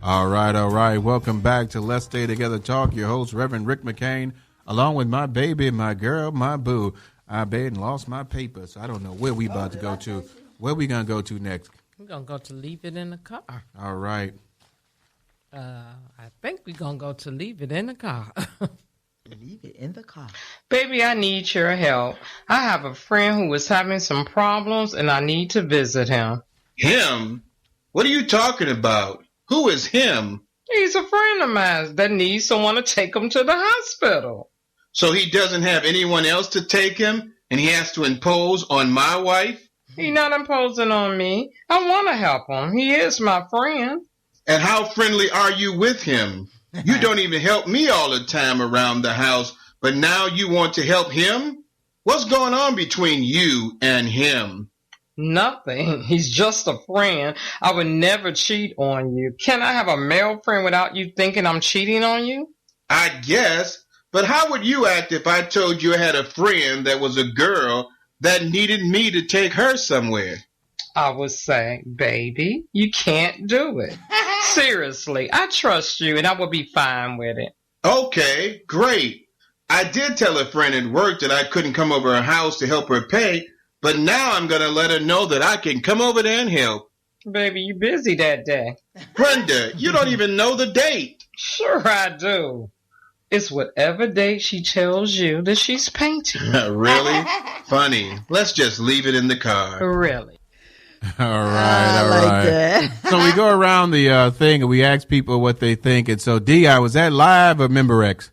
All right. Welcome back to Let's Stay Together Talk. Your host, Reverend Rick McCain, along with my baby, my girl, my boo. I bet and lost my paper, so I don't know where we about to go to. Where we going to go to next? We're going to go to Leave It in the Car. All right. I think we're going to go to Leave It in the Car. Leave it in the car. Baby, I need your help. I have a friend who is having some problems, and I need to visit him. Him? What are you talking about? Who is him? He's a friend of mine that needs someone to take him to the hospital. So he doesn't have anyone else to take him, and he has to impose on my wife? He's not imposing on me. I want to help him. He is my friend. And how friendly are you with him? You don't even help me all the time around the house, but now you want to help him? What's going on between you and him? Nothing. He's just a friend. I would never cheat on you. Can I have a male friend without you thinking I'm cheating on you? I guess. But how would you act if I told you I had a friend that was a girl that needed me to take her somewhere? I would say, baby, you can't do it. Seriously, I trust you and I will be fine with it. Okay, great. I did tell a friend at work that I couldn't come over her house to help her pay, but now I'm going to let her know that I can come over there and help. Baby, you busy that day. Brenda, you don't even know the date. Sure I do. It's whatever date she tells you that she's painting. Really? Funny. Let's just leave it in the car. Really? All right. That. So we go around the thing and we ask people what they think. And so, D.I., was that live or Memorex?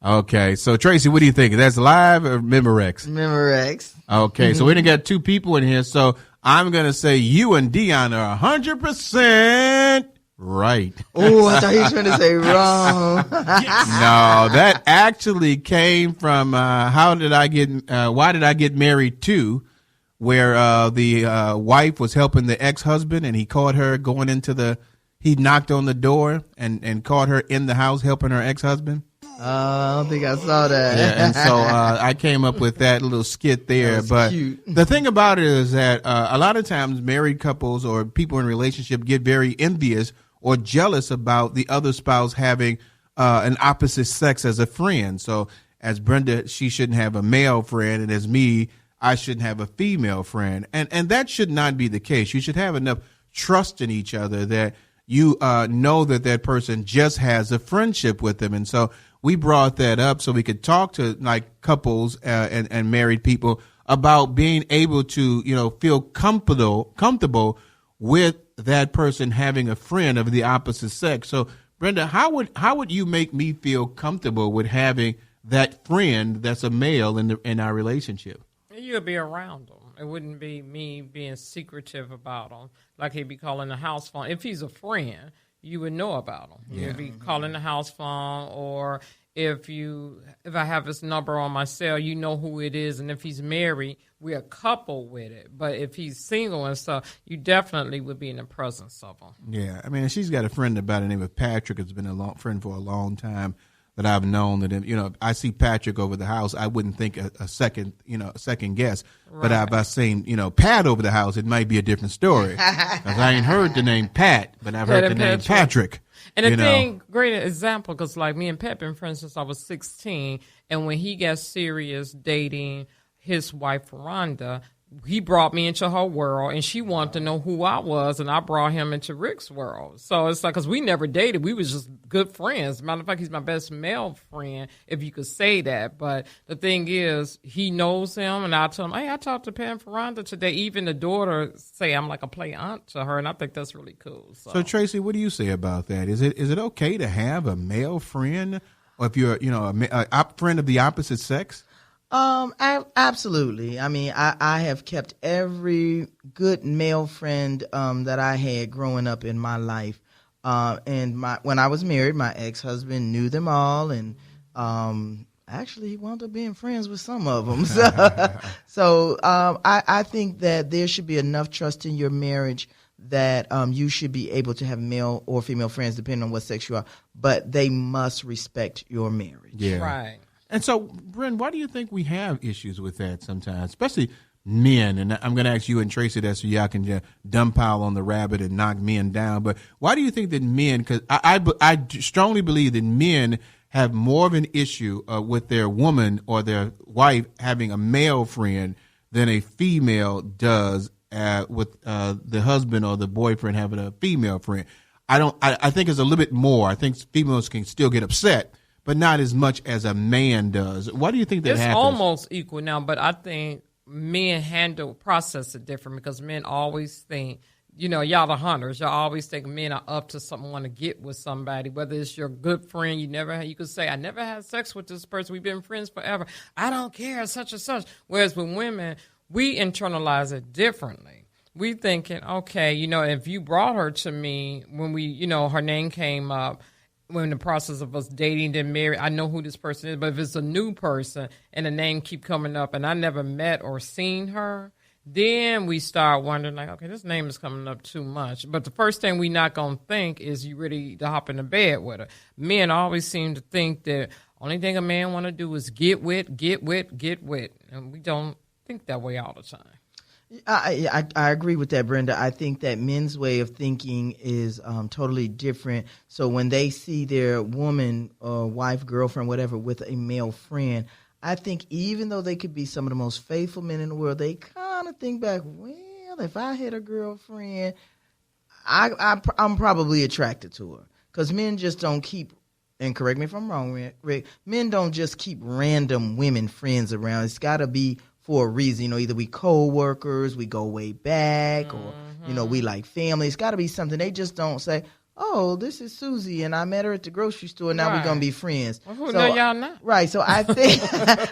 Okay. So, Tracy, what do you think? That's live or Memorex? Memorex. Okay. So we done got two people in here. So I'm going to say you and Dion are 100% right. Oh, I thought he was trying to say wrong. No, that actually came from why did I get married to? Where the wife was helping the ex-husband and he caught her he knocked on the door and caught her in the house helping her ex-husband. I don't think I saw that. Yeah, and so I came up with that little skit there. But cute. The thing about it is that a lot of times married couples or people in relationship get very envious or jealous about the other spouse having an opposite sex as a friend. So as Brenda, she shouldn't have a male friend, and as me, I shouldn't have a female friend. And that should not be the case. You should have enough trust in each other that you know that person just has a friendship with them. And so we brought that up so we could talk to like couples and married people about being able to, feel comfortable with that person having a friend of the opposite sex. So Brenda, how would you make me feel comfortable with having that friend that's a male in our relationship? You'll be around him. It wouldn't be me being secretive about him, like he'd be calling the house phone. If he's a friend, you would know about him. Yeah. You'd be calling the house phone, or if I have his number on my cell, you know who it is. And if he's married, we're a couple with it. But if he's single and stuff, you definitely would be in the presence of him. Yeah, I mean, she's got a friend by the name of Patrick. Has been a friend for a long time. That I've known that, if I see Patrick over the house, I wouldn't think a second guess. Right. But if I seen, Pat over the house, it might be a different story. Because I ain't heard the name Pat, but I've heard the name Patrick. And the thing, great example, because like me and Pat been friends since I was 16. And when he got serious dating his wife, Rhonda, he brought me into her world, and she wanted to know who I was, and I brought him into Rick's world. So it's like, because we never dated. We was just good friends. Matter of fact, he's my best male friend, if you could say that. But the thing is, he knows him, and I tell him, hey, I talked to Pam Ferranda today. Even the daughter say I'm like a play aunt to her, and I think that's really cool. So Tracy, what do you say about that? Is it okay to have a male friend, or if you're, a friend of the opposite sex? Absolutely. I mean, I have kept every good male friend that I had growing up in my life. And when I was married, my ex-husband knew them all, and actually he wound up being friends with some of them. So I think that there should be enough trust in your marriage that you should be able to have male or female friends, depending on what sex you are, but they must respect your marriage. Yeah. Right. And so, Bryn, why do you think we have issues with that sometimes, especially men, and I'm going to ask you and Tracy that so y'all can just dump pile on the rabbit and knock men down. But why do you think that men, because I strongly believe that men have more of an issue with their woman or their wife having a male friend than a female does with the husband or the boyfriend having a female friend? I think it's a little bit more. I think females can still get upset, but not as much as a man does. Why do you think that happens? It's almost equal now, but I think men process it different because men always think, y'all the hunters. Y'all always think men are up to something, want to get with somebody, whether it's your good friend. You could say, I never had sex with this person. We've been friends forever. I don't care, such and such. Whereas with women, we internalize it differently. We thinking, okay, if you brought her to me when we, her name came up, when in the process of us dating and married, I know who this person is. But if it's a new person and the name keep coming up and I never met or seen her, then we start wondering, like, okay, this name is coming up too much. But the first thing we not going to think is you ready to hop into bed with her. Men always seem to think that only thing a man want to do is get with. And we don't think that way all the time. I agree with that, Brenda. I think that men's way of thinking is totally different. So when they see their woman or wife, girlfriend, whatever, with a male friend, I think even though they could be some of the most faithful men in the world, they kind of think back, well, if I had a girlfriend, I'm probably attracted to her. Because men just don't keep, and correct me if I'm wrong, Rick, men don't just keep random women friends around. It's got to be for a reason. Either we co-workers, we go way back, or, we like family. It's got to be something. They just don't say, oh, this is Susie, and I met her at the grocery store, now we're going to be friends. Well, who know y'all not? Right, so I think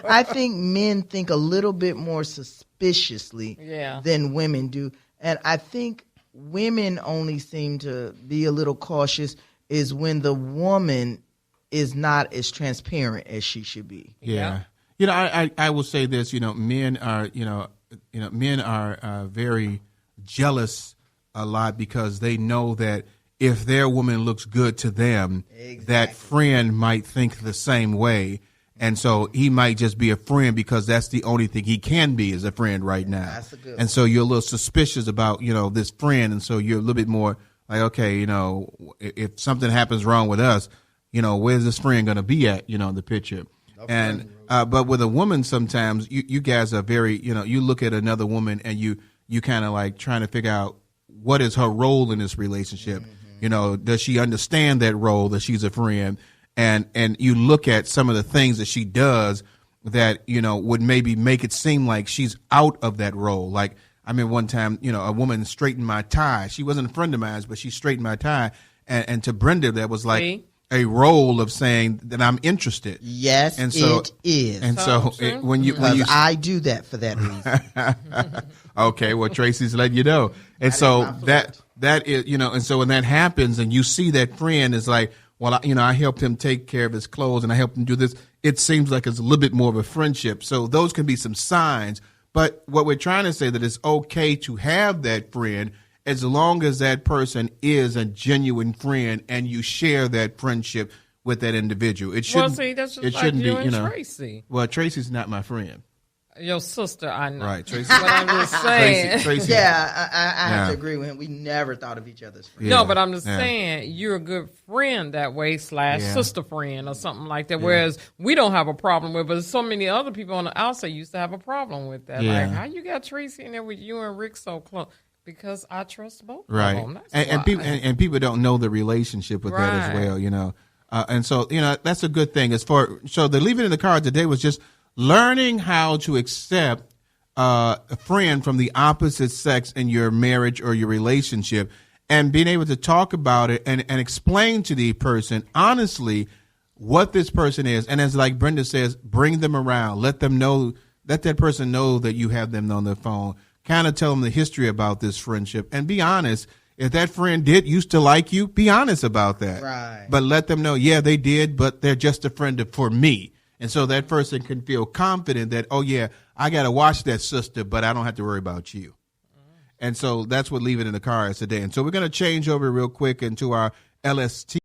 I think men think a little bit more suspiciously than women do. And I think women only seem to be a little cautious is when the woman is not as transparent as she should be. Yeah. I will say this, men are, men are very jealous a lot because they know that if their woman looks good to them, that friend might think the same way. And so he might just be a friend because that's the only thing he can be is a friend right now. That's a good one. And so you're a little suspicious about, this friend. And so you're a little bit more like, okay, if something happens wrong with us, where's this friend going to be at, in the picture? And but with a woman, sometimes you guys are very, you look at another woman and you kind of like trying to figure out what is her role in this relationship. Does she understand that role that she's a friend? And you look at some of the things that she does that, would maybe make it seem like she's out of that role. Like, I mean, one time, a woman straightened my tie. She wasn't a friend of mine, but she straightened my tie. And to Brenda, that was like a role of saying that I'm interested. Yes, and so, it is. And so when you I do that for that reason. Okay, well, Tracy's letting you know. And so that is, and so when that happens and you see that friend is like, well, I helped him take care of his clothes and I helped him do this. It seems like it's a little bit more of a friendship. So those can be some signs. But what we're trying to say that it's okay to have that friend as long as that person is a genuine friend and you share that friendship with that individual. It shouldn't. Well, see, that's just it like shouldn't you be, and Tracy. Well, Tracy's not my friend. Your sister, I know. Right, Tracy. But I'm just saying. Tracy. Yeah, I have to agree with him. We never thought of each other as friends. No, but I'm just saying you're a good friend that way / sister friend or something like that. Whereas we don't have a problem with it, but so many other people on the outside used to have a problem with that. Yeah. Like, how you got Tracy in there with you and Rick so close? Because I trust both right. of them. And people don't know the relationship with that as well, and so, that's a good thing. So the Leave It in the Cards today was just learning how to accept a friend from the opposite sex in your marriage or your relationship and being able to talk about it and explain to the person honestly what this person is. And as like Brenda says, bring them around, let that person know that you have them on their phone. Kind of tell them the history about this friendship and be honest. If that friend used to like you, be honest about that. Right. But let them know, yeah, they did, but they're just a friend for me. And so that person can feel confident that, oh, yeah, I got to watch that sister, but I don't have to worry about you. And so that's what Leave It in the Car is today. And so we're going to change over real quick into our LST.